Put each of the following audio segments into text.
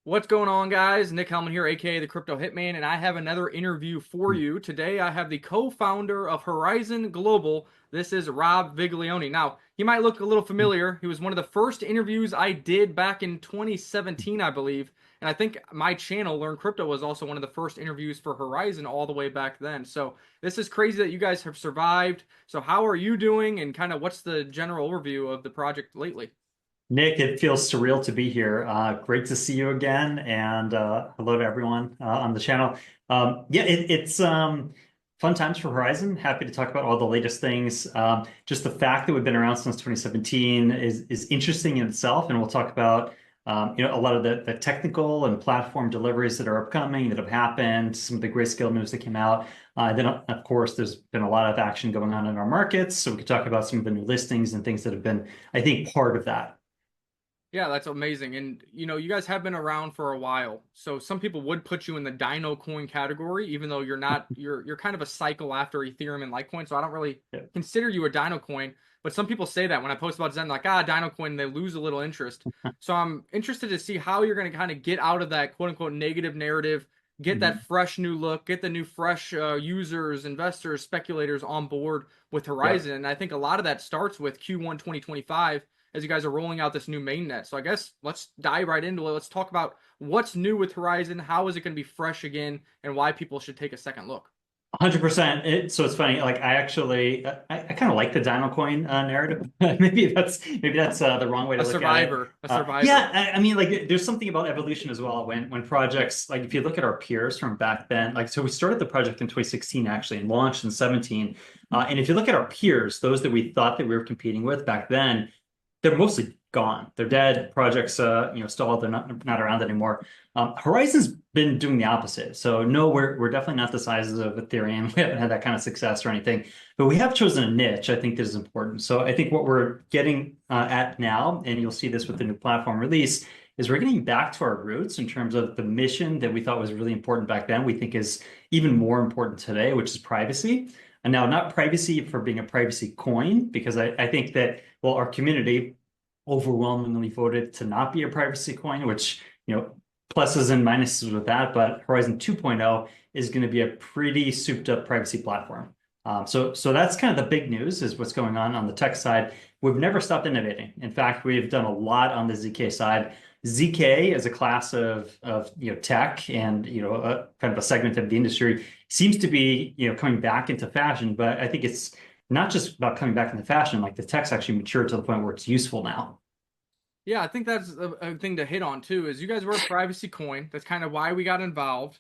What's going on, guys? Nick Hellman here, aka the Crypto Hitman, and I have another interview for you. Today, I have the co-founder of Horizen Global. This is Rob Viglione. Now, he might look a little familiar. He was one of the first interviews I did back in 2017, I believe. And I think my channel, Learn Crypto, was also one of the first interviews for Horizen all the way back then. So this is crazy that you guys have survived. So how are you doing, and kind of what's the general overview of the project lately? Nick, it feels surreal to be here. Great to see you again, and hello to everyone on the channel. It's fun times for Horizon. Happy to talk about all the latest things. Just the fact that we've been around since 2017 is interesting in itself, and we'll talk about a lot of the technical and platform deliveries that are upcoming that have happened, some of the Grayscale news that came out. Then, of course, there's been a lot of action going on in our markets, so we could talk about some of the new listings and things that have been, I think, part of that. Yeah, that's amazing. And you guys have been around for a while. So some people would put you in the Dino coin category, even though you're not, you're kind of a cycle after Ethereum and Litecoin. So I don't really Yeah. consider you a Dino coin. But some people say that when I post about Zen, like, Dino coin, they lose a little interest. So I'm interested to see how you're going to kind of get out of that quote unquote negative narrative, get that Mhm. fresh new look, get the new fresh users, investors, speculators on board with Yep. Horizon. And I think a lot of that starts with Q1 2025 as you guys are rolling out this new mainnet. So I guess let's dive right into it. Let's talk about what's new with Horizon, how is it going to be fresh again, and why people should take a second look. 100%. So it's funny. Like I kind of like the Dino Coin narrative. Maybe that's the wrong way to A look at it. survivor, a survivor. Yeah, I mean, like there's something about evolution as well. When projects like if you look at our peers from back then, like so we started the project in 2016 actually and launched in 17. And if you look at our peers, those that we thought that we were competing with back then, they're mostly gone. They're dead. Projects, stalled. They're not around anymore. Horizon's been doing the opposite. So no, we're definitely not the sizes of Ethereum. We haven't had that kind of success or anything, but we have chosen a niche. I think that is important. So I think what we're getting at now, and you'll see this with the new platform release, is we're getting back to our roots in terms of the mission that we thought was really important back then. We think is even more important today, which is privacy. And now, not privacy for being a privacy coin, because I think that, well, our community overwhelmingly voted to not be a privacy coin, which, pluses and minuses with that. But Horizon 2.0 is going to be a pretty souped up privacy platform. So that's kind of the big news is what's going on the tech side. We've never stopped innovating. In fact, we've done a lot on the ZK side. ZK as a class of tech and a kind of a segment of the industry seems to be coming back into fashion, but I think it's not just about coming back into fashion, like the tech's actually matured to the point where it's useful now. Yeah, I think that's a thing to hit on too. Is you guys were a privacy coin. That's kind of why we got involved.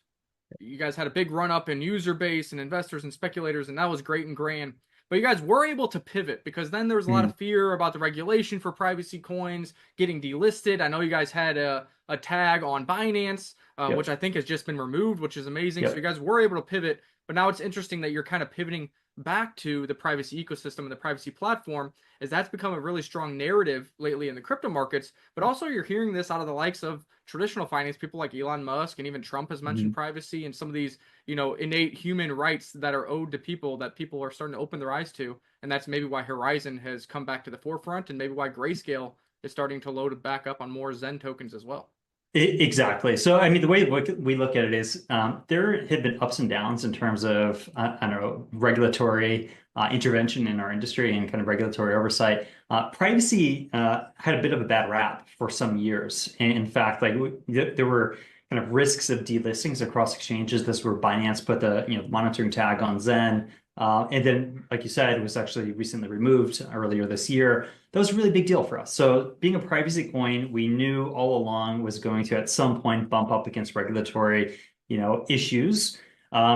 You guys had a big run up in user base and investors and speculators, and that was great and grand. But you guys were able to pivot because then there was a lot Mm, of fear about the regulation for privacy coins getting delisted. I know you guys had a tag on Binance, which yep, I think has just been removed, which is amazing. So you yep. guys were able to pivot, but now it's interesting that you're kind of pivoting back to the privacy ecosystem and the privacy platform, as that's become a really strong narrative lately in the crypto markets. But also, you're hearing this out of the likes of traditional finance people like Elon Musk, and even Trump has mentioned Mhm. privacy and some of these, innate human rights that are owed to people that people are starting to open their eyes to. And that's maybe why Horizon has come back to the forefront, and maybe why Grayscale is starting to load it back up on more Zen tokens as well. Exactly. So, I mean, the way we look at it is there have been ups and downs in terms of, I don't know, regulatory intervention in our industry and kind of regulatory oversight. Privacy had a bit of a bad rap for some years. And in fact, like there were kind of risks of delistings across exchanges. This where Binance put the monitoring tag on Zen. And then, like you said, it was actually recently removed earlier this year. That was a really big deal for us. So being a privacy coin, we knew all along was going to at some point bump up against regulatory, issues.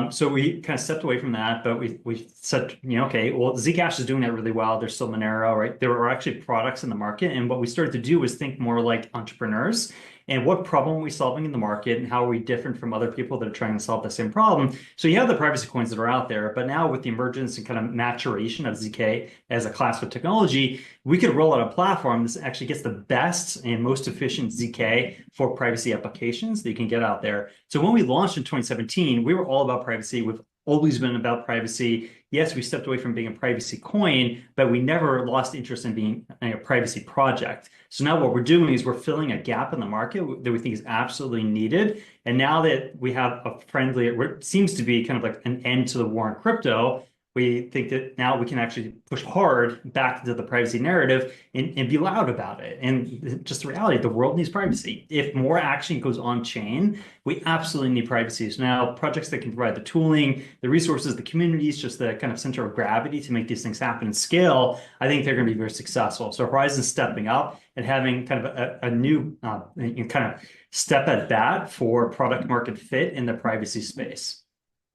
So we kind of stepped away from that, but we said, okay, well, Zcash is doing that really well. There's still Monero, right? There were actually products in the market, and what we started to do was think more like entrepreneurs. And what problem are we solving in the market, and how are we different from other people that are trying to solve the same problem? So you have the privacy coins that are out there, but now with the emergence and kind of maturation of ZK as a class of technology, we could roll out a platform that actually gets the best and most efficient ZK for privacy applications that you can get out there. So when we launched in 2017, we were all about privacy. We've always been about privacy. Yes, we stepped away from being a privacy coin, but we never lost interest in being a privacy project. So now what we're doing is we're filling a gap in the market that we think is absolutely needed. And now that we have a friendly, what seems to be kind of like an end to the war on crypto, we think that now we can actually push hard back into the privacy narrative and be loud about it. And just the reality, the world needs privacy. If more action goes on chain, we absolutely need privacy. So now projects that can provide the tooling, the resources, the communities, just the kind of center of gravity to make these things happen and scale, I think they're going to be very successful. So Horizen's stepping up and having kind of a new kind of step at bat for product market fit in the privacy space.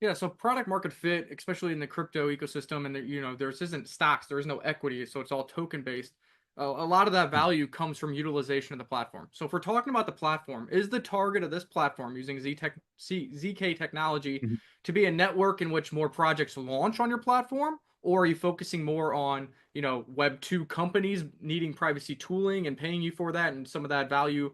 Yeah, so product market fit, especially in the crypto ecosystem, and there's isn't stocks, there is no equity, so it's all token based. A lot of that value comes from utilization of the platform. So if we're talking about the platform, is the target of this platform using ZK technology Mhm. to be a network in which more projects launch on your platform, or are you focusing more on Web2 companies needing privacy tooling and paying you for that, and some of that value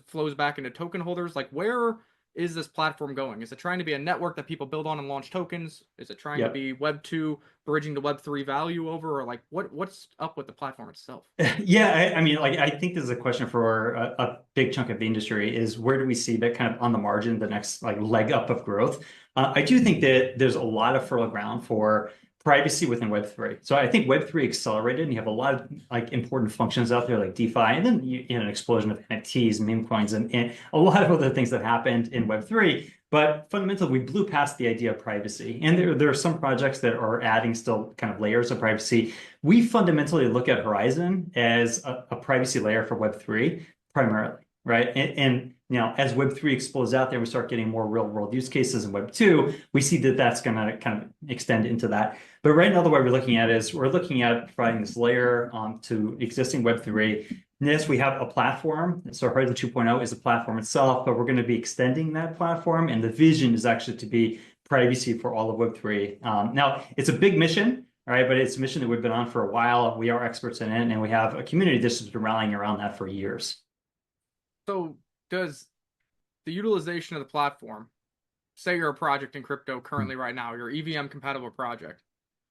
flows back into token holders? Like, where is this platform going? Is it trying to be a network that people build on and launch tokens? Is it trying to Yep. be Web2 bridging the Web3 value over, or like what's up with the platform itself? Yeah, I mean, like I think this is a question for a big chunk of the industry is where do we see that kind of on the margin, the next like leg up of growth? I do think that there's a lot of fertile ground for privacy within Web3. So I think Web3 accelerated and you have a lot of like important functions out there like DeFi and then an explosion of NFTs, meme coins, and a lot of other things that happened in Web3. But fundamentally, we blew past the idea of privacy. And there are some projects that are adding still kind of layers of privacy. We fundamentally look at Horizen as a privacy layer for Web3 primarily, right? And as Web3 explodes out there, we start getting more real world use cases in Web2. We see that that's going to kind of extend into that. But right now, the way we're looking at it is we're looking at providing this layer to existing Web3. Yes, we have a platform. So Horizen 2.0 is a platform itself, but we're going to be extending that platform. And the vision is actually to be privacy for all of Web3. Now, it's a big mission, all right, but it's a mission that we've been on for a while. We are experts in it, and we have a community that's been rallying around that for years. So does the utilization of the platform, say you're a project in crypto currently right now, you're EVM compatible project,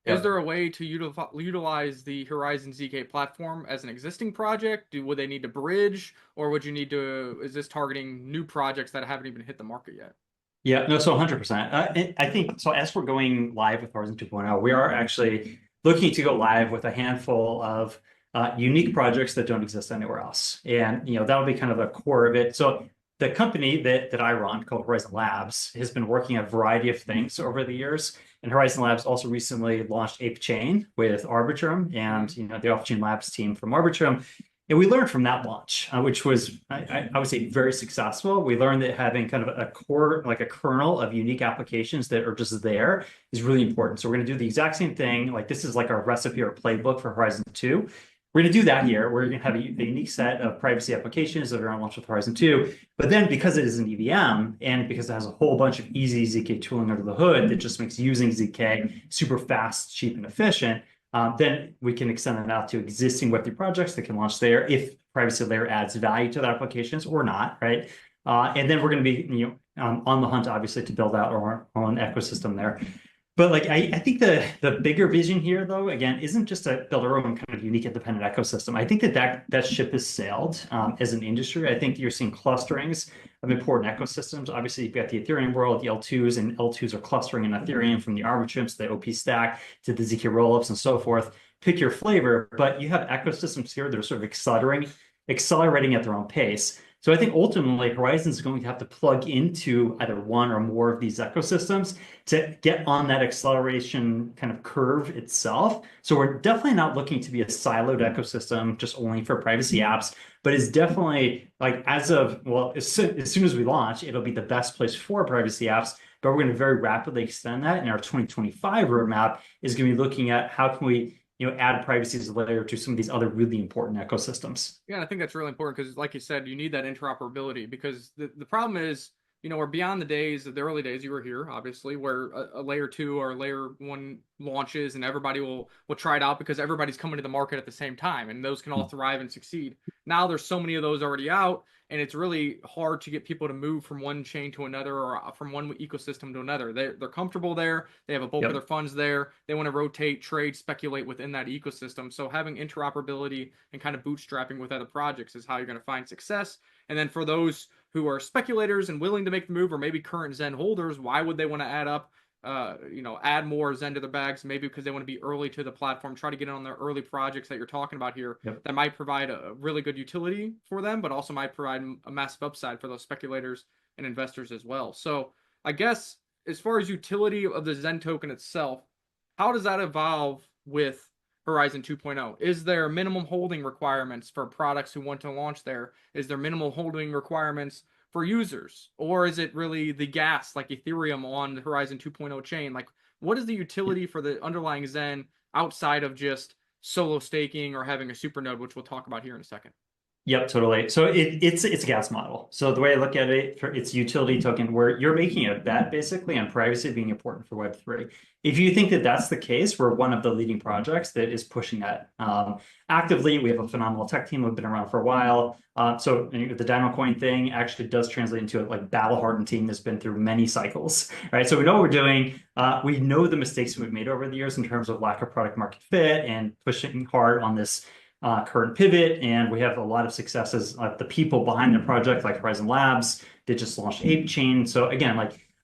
is Yep. there a way to utilize the Horizen ZK platform as an existing project? Would they need to bridge, or would you need to? Is this targeting new projects that haven't even hit the market yet? Yeah, no, so 100%. I think so. As we're going live with Horizen 2.0, we are actually looking to go live with a handful of unique projects that don't exist anywhere else, and that'll be kind of the core of it. So the company that I run, called Horizen Labs, has been working a variety of things over the years. And Horizen Labs also recently launched Ape Chain with Arbitrum, and the Off-Chain Labs team from Arbitrum. And we learned from that launch, which was, I would say, very successful. We learned that having kind of a core, like a kernel of unique applications that are just there is really important. So we're going to do the exact same thing. Like this is like our recipe or playbook for Horizen 2. We're going to do that here. We're going to have a unique set of privacy applications that are going to launch with Horizen 2. But then because it is an EVM and because it has a whole bunch of easy ZK tooling under the hood that just makes using ZK super fast, cheap, and efficient, then we can extend that out to existing Web3 projects that can launch there if privacy layer adds value to the applications or not, right? And then we're going to be on the hunt, obviously, to build out our own ecosystem there. But like I think the bigger vision here, though, again, isn't just to build our own kind of unique independent ecosystem. I think that ship has sailed as an industry. I think you're seeing clusterings of important ecosystems. Obviously, you've got the Ethereum world, the L2s, and L2s are clustering in Ethereum from the Arbitrum to the OP stack to the ZK rollups and so forth. Pick your flavor, but you have ecosystems here that are sort of accelerating at their own pace. So I think ultimately Horizen is going to have to plug into either one or more of these ecosystems to get on that acceleration kind of curve itself. So we're definitely not looking to be a siloed ecosystem just only for privacy apps, but it's definitely like as soon as we launch, it'll be the best place for privacy apps. But we're going to very rapidly extend that. And our 2025 roadmap is going to be looking at how can we add privacy as a layer to some of these other really important ecosystems. Yeah, I think that's really important because, like you said, you need that interoperability because the problem is we're beyond the days of the early days. You were here, obviously, where a layer 2 or layer 1 launches and everybody will try it out because everybody's coming to the market at the same time, and those can all thrive and succeed. Now there's so many of those already out, and it's really hard to get people to move from one chain to another or from one ecosystem to another. They're comfortable there. They have a bulk of their funds there. They want to rotate, trade, speculate within that ecosystem. So having interoperability and kind of bootstrapping with other projects is how you're going to find success. And then for those who are speculators and willing to make the move, or maybe current Zen holders, why would they want to add more Zen to their bags? Maybe because they want to be early to the platform, try to get in on their early projects that you're talking about here that might provide a really good utility for them, but also might provide a massive upside for those speculators and investors as well. So I guess as far as utility of the Zen token itself, how does that evolve with Horizen 2.0? Is there minimum holding requirements for products who want to launch there? Is there minimal holding requirements for users? Or is it really the gas like Ethereum on the Horizen 2.0 chain? Like, what is the utility for the underlying Zen outside of just solo staking or having a supernode, which we'll talk about here in a second? Yep, totally. So it's a gas model. So the way I look at it, it's utility token, where you're making a bet basically on privacy being important for Web3. If you think that that's the case, we're one of the leading projects that is pushing that actively. We have a phenomenal tech team. We've been around for a while. So the Dino Coin thing actually does translate into a battle-hardened team that's been through many cycles, right? So we know what we're doing. We know the mistakes we've made over the years in terms of lack of product market fit and pushing hard on this current pivot, and we have a lot of successes. The people behind the project, like Horizen Labs, they just launched Ape Chain. So again,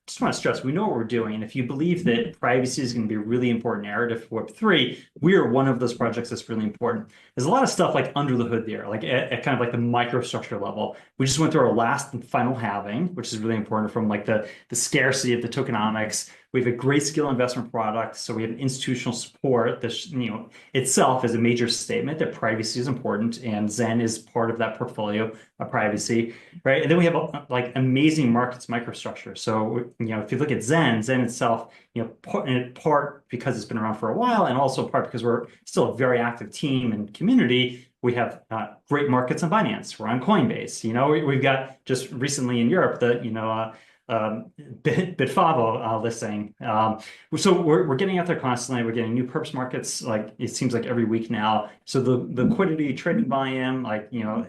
just want to stress, we know what we're doing. And if you believe that privacy is going to be a really important narrative for Web3, we are one of those projects that's really important. There's a lot of stuff under the hood there, at kind of the microstructure level. We just went through our last and final halving, which is really important from the scarcity of the tokenomics. We have a Grayscale investment product, so we have institutional support. This, itself is a major statement that privacy is important, and Zen is part of that portfolio of privacy, right? And then we have amazing markets microstructure. So if you look at Zen itself, part because it's been around for a while, and also part because we're still a very active team and community. We have great markets on Binance. We're on Coinbase. We've got just recently in Europe Bitfavo listing. So we're getting out there constantly. We're getting new perps markets. It seems like every week now. So the liquidity, trading volume,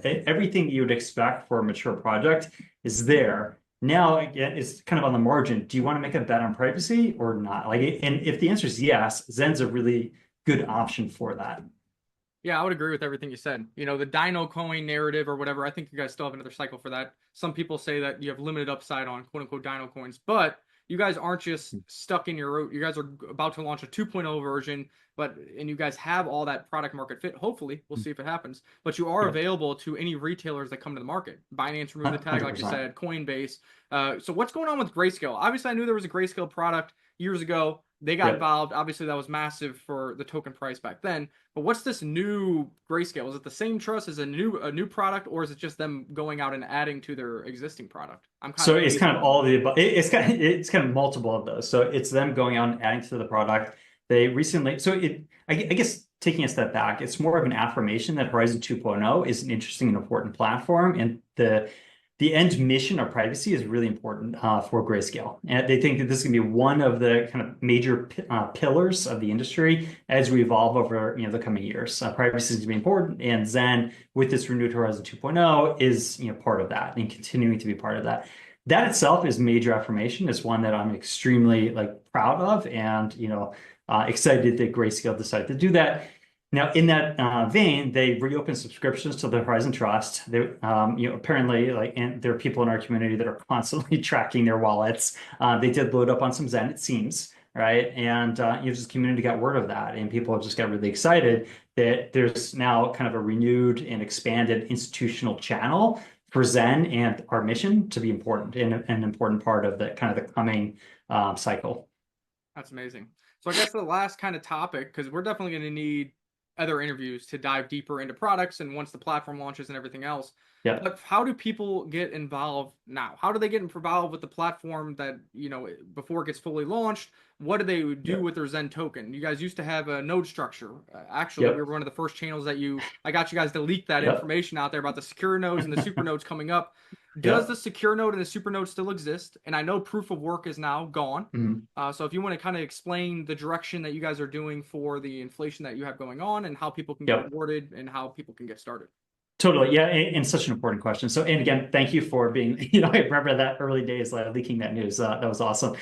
everything you would expect for a mature project is there. Now again, it's kind of on the margin. Do you want to make a bet on privacy or not? And if the answer is yes, Zen's a really good option for that. Yeah, I would agree with everything you said. The Dino Coin narrative or whatever, I think you guys still have another cycle for that. Some people say that you have limited upside on quote unquote Dino Coins, but you guys aren't just stuck in your route. You guys are about to launch a 2.0 version, and you guys have all that product market fit. Hopefully, we'll see if it happens. But you are available to any retailers that come to the market. Binance removed the tag, like you said, Coinbase. So what's going on with Grayscale? Obviously, I knew there was a Grayscale product years ago. They got involved. Obviously, that was massive for the token price back then. But what's this new Grayscale? Is it the same trust as a new product, or is it just them going out and adding to their existing product? It's kind of all of the above. It's kind of multiple of those. So it's them going out and adding to the product. They recently, I guess taking a step back, it's more of an affirmation that Horizen 2.0 is an interesting and important platform, and the end mission of privacy is really important for Grayscale. And they think that this is going to be one of the kind of major pillars of the industry as we evolve over the coming years. Privacy is going to be important, and Zen, with this renewed Horizen 2.0, is part of that and continuing to be part of that. That itself is major affirmation. It's one that I'm extremely proud of, and excited that Grayscale decided to do that. Now, in that vein, they reopened subscriptions to the Horizen Trust. They, apparently, and there are people in our community that are constantly tracking their wallets. They did load up on some Zen, it seems, right? And just the community got word of that, and people just got really excited that there's now kind of a renewed and expanded institutional channel for Zen and our mission to be important and an important part of the kind of the coming cycle. That's amazing. So I guess the last kind of topic, because we're definitely going to need other interviews to dive deeper into products and once the platform launches and everything else. Yeah. But how do people get involved now? How do they get involved with the platform that, before it gets fully launched? What do they do Yeah. with their Zen token? You guys used to have a node structure. Actually, we Yep. were one of the first channels I got you guys to leak that Yep. information out there about the secure nodes and the super nodes coming up. Does the Yep. secure node and the super node still exist? And I know proof of work is now gone. Mhm. So if you want to kind of explain the direction that you guys are doing for the inflation that you have going on and how people can get Yep. rewarded and how people can get started. Totally. Yeah. And such an important question. So, and again, thank you for being, I remember that early days, leaking that news. That was awesome.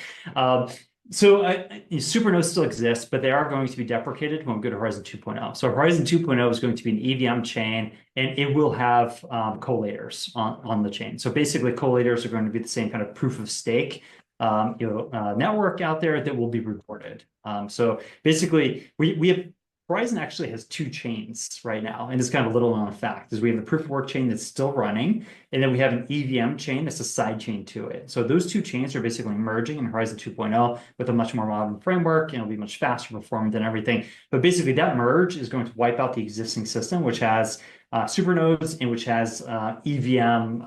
Supernodes still exist, but they are going to be deprecated when we go to Horizon 2.0. So Horizon 2.0 is going to be an EVM chain, and it will have collators on the chain. So basically, collators are going to be the same kind of proof of stake network out there that will be rewarded. So basically, we have Horizen actually has two chains right now, and it's kind of a little known fact is we have the proof of work chain that's still running, and then we have an EVM chain that's a side chain to it. So those two chains are basically merging in Horizon 2.0 with a much more modern framework, and it'll be much faster performant than everything. But basically, that merge is going to wipe out the existing system, which has super nodes and which has EVM,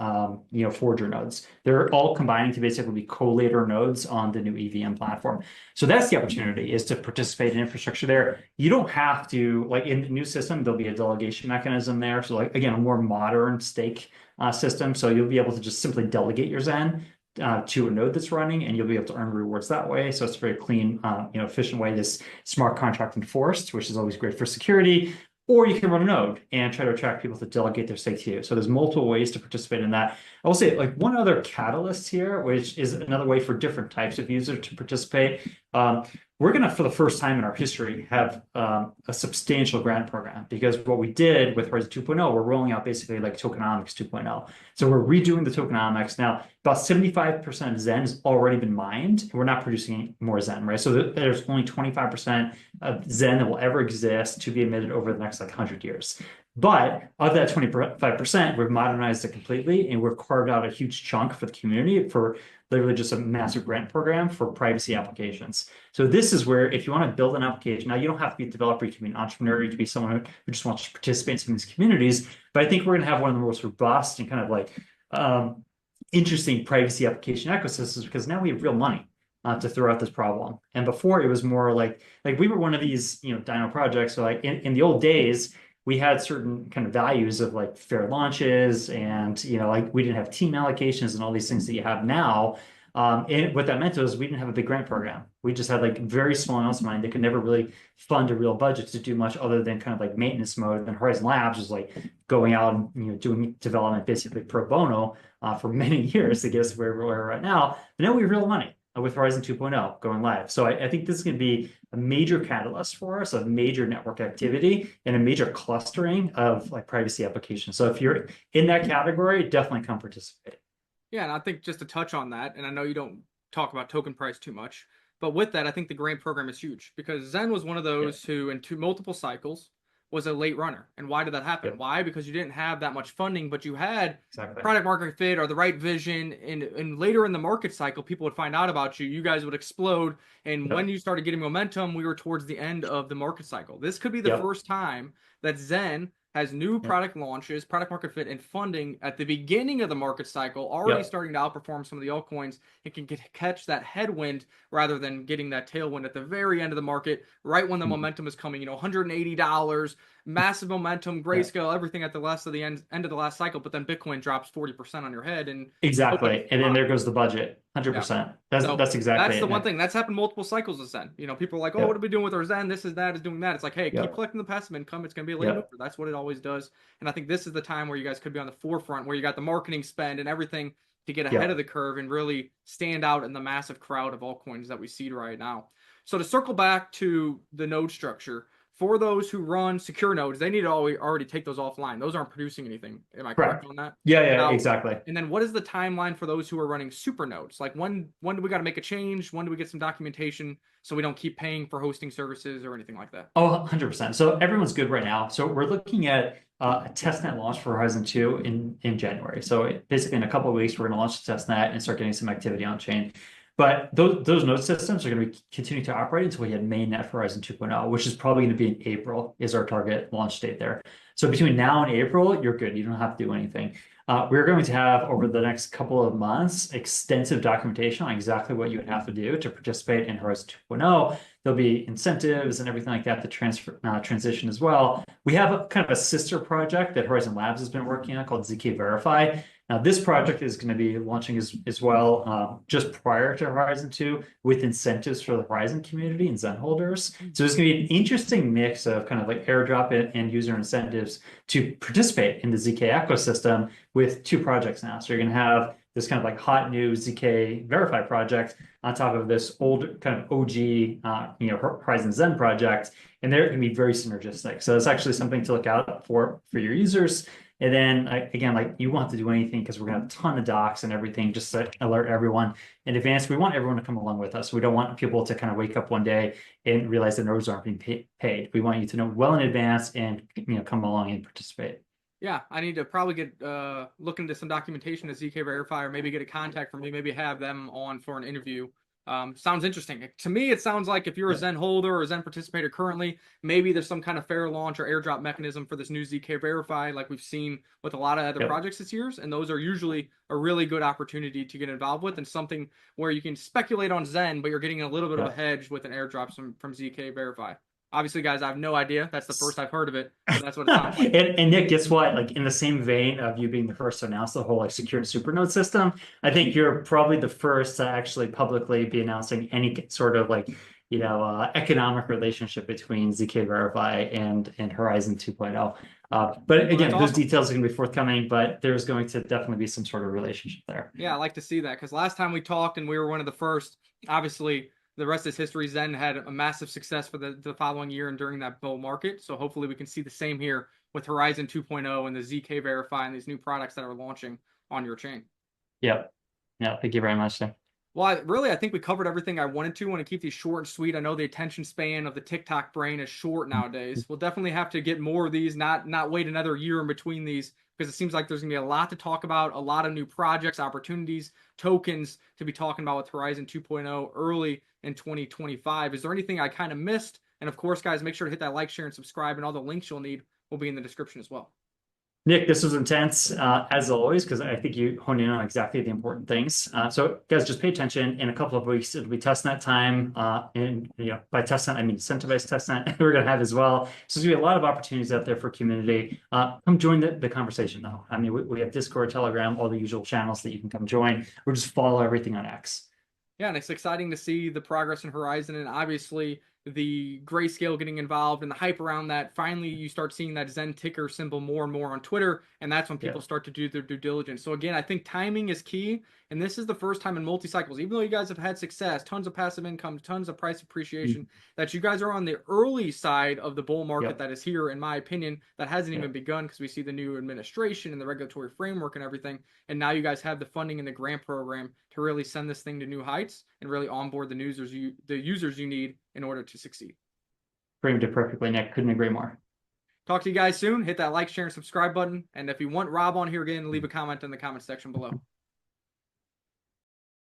forger nodes. They're all combining to basically be collator nodes on the new EVM platform. So that's the opportunity, is to participate in infrastructure there. You don't have to, like in the new system, there'll be a delegation mechanism there. So like, again, a more modern stake system. So you'll be able to just simply delegate your Zen to a node that's running, and you'll be able to earn rewards that way. So it's a very clean, efficient way, this smart contract enforced, which is always great for security. Or you can run a node and try to attract people to delegate their stake to you. So there's multiple ways to participate in that. I will say, like, one other catalyst here, which is another way for different types of users to participate. We're going to, for the first time in our history, have a substantial grant program, because what we did with Horizon 2.0, we're rolling out basically like tokenomics 2.0. So we're redoing the tokenomics. Now, about 75% of Zen has already been mined. We're not producing more Zen, right? So there's only 25% of Zen that will ever exist to be emitted over the next 100 years. But of that 25%, we've modernized it completely, and we've carved out a huge chunk for the community for literally just a massive grant program for privacy applications. So this is where, if you want to build an application, now you don't have to be a developer, you can be an entrepreneur, you can be someone who just wants to participate in some of these communities. But I think we're going to have one of the most robust and kind of like interesting privacy application ecosystems, because now we have real money to throw out this problem. And before, it was more like we were one of these, Dino projects. So like in the old days, we had certain kind of values of like fair launches, and like we didn't have team allocations and all these things that you have now. And what that meant was we didn't have a big grant program. We just had like very small amounts of money that could never really fund a real budget to do much other than kind of like maintenance mode. And then Horizon Labs was like going out and doing development basically pro bono for many years to get us where we're right now. But now we have real money with Horizon 2.0 going live. So I think this is going to be a major catalyst for us, a major network activity, and a major clustering of like privacy applications. So if you're in that category, definitely come participate. Yeah, and I think just to touch on that, and I know you don't talk about token price too much, but with that, I think the grant program is huge, because Zen was one of those who, in multiple cycles, was a late runner. And why did that happen? Yep. Why? Because you didn't have that much funding, but you had Exactly. product market fit or the right vision. And later in the market cycle, people would find out about you. You guys would explode. And when you started getting momentum, we were towards the end of the market cycle. This could be the first time that Zen has new product launches, product market fit, and funding at the beginning of the market cycle, already starting to outperform some of the altcoins. It can catch that headwind rather than getting that tailwind at the very end of the market, right when the momentum is coming. $180, massive momentum, grayscale, everything at the last of the end of the last cycle. But then Bitcoin drops 40% on your head, and exactly, and then there goes the budget, 100%. That's exactly that's it. The one thing that's happened multiple cycles with Zen. People are like, oh, what are we doing with our Zen? This is that, is doing that. It's like, hey, keep collecting the passive income. It's going to be a late mover. That's what it always does. And I think this is the time where you guys could be on the forefront, where you got the marketing spend and everything to get ahead of the curve and really stand out in the massive crowd of altcoins that we see right now. So to circle back to the node structure, for those who run secure nodes, they need to already take those offline. Those aren't producing anything. Am I correct on that? Yeah, now, exactly. And then what is the timeline for those who are running super nodes? Like when do we got to make a change? When do we get some documentation so we don't keep paying for hosting services or anything like that? Oh, 100%. So everyone's good right now. So we're looking at a testnet launch for Horizon 2 in January. So basically in a couple of weeks, we're going to launch the testnet and start getting some activity on chain. But those node systems are going to continue to operate until we hit Mainnet for Horizon 2.0, which is probably going to be in April, is our target launch date there. So between now and April, you're good. You don't have to do anything. We're going to have over the next couple of months extensive documentation on exactly what you would have to do to participate in Horizon 2.0. There'll be incentives and everything like that to transition as well. We have a kind of a sister project that Horizon Labs has been working on called ZK Verify. Now, this project is going to be launching as well just prior to Horizon 2 with incentives for the Horizon community and Zen holders. So it's going to be an interesting mix of kind of like airdrop and user incentives to participate in the ZK ecosystem with two projects now. So you're going to have this kind of like hot new ZK Verify project on top of this old kind of OG, Horizen Zen project, and they're going to be very synergistic. So it's actually something to look out for your users. And then again, like you want to do anything because we're going to have a ton of docs and everything just to alert everyone in advance. We want everyone to come along with us. We don't want people to kind of wake up one day and realize the nodes aren't being paid. We want you to know well in advance and come along and participate. Yeah, I need to probably get look into some documentation at ZK Verify, or maybe get a contact from me, maybe have them on for an interview. Sounds interesting. To me, it sounds like if you're a Zen holder or a Zen participator currently, maybe there's some kind of fair launch or airdrop mechanism for this new ZK Verify, like we've seen with a lot of other projects this year. And those are usually a really good opportunity to get involved with, and something where you can speculate on Zen, but you're getting a little bit of a hedge with an airdrop from ZK Verify. Obviously, guys, I have no idea. That's the first I've heard of it, but that's what it sounds like. And Nick, guess what? Like in the same vein of you being the first to announce the whole like secure supernode system, I think you're probably the first to actually publicly be announcing any sort of like, economic relationship between ZK Verify and Horizon 2.0. But again, those details are going to be forthcoming, but there's going to definitely be some sort of relationship there. Yeah, I like to see that, because last time we talked and we were one of the first, obviously, the rest is history. Zen had a massive success for the following year and during that bull market. So hopefully we can see the same here with Horizon 2.0 and the ZK Verify and these new products that are launching on your chain. Yep. Yeah, thank you very much, Nick. Well, I think we covered everything I wanted to. I want to keep these short and sweet. I know the attention span of the TikTok brain is short nowadays. We'll definitely have to get more of these, not wait another year in between these, because it seems like there's going to be a lot to talk about, a lot of new projects, opportunities, tokens to be talking about with Horizon 2.0 early in 2025. Is there anything I kind of missed? And of course, guys, make sure to hit that like, share, and subscribe, and all the links you'll need will be in the description as well. Nick, this was intense as always, because I think you honed in on exactly the important things. So guys, just pay attention. In a couple of weeks, it'll be testnet time. And by testnet, I mean incentivized testnet we're going to have as well. So there's going to be a lot of opportunities out there for community. Come join the conversation, though. I mean, we have Discord, Telegram, all the usual channels that you can come join, or just follow everything on X. Yeah, and it's exciting to see the progress in Horizen, and obviously the grayscale getting involved and the hype around that. Finally, you start seeing that Zen ticker symbol more and more on Twitter, and that's when people start to do their due diligence. So again, I think timing is key, and this is the first time in multi-cycles, even though you guys have had success, tons of passive income, tons of price appreciation, that you guys are on the early side of the bull market that is here, in my opinion, that hasn't even begun, because we see the new administration and the regulatory framework and everything, and now you guys have the funding and the grant program to really send this thing to new heights and really onboard the users you need in order to succeed. Framed it perfectly, Nick. Couldn't agree more. Talk to you guys soon. Hit that like, share, and subscribe button. And if you want Rob on here again, leave a comment in the comment section below.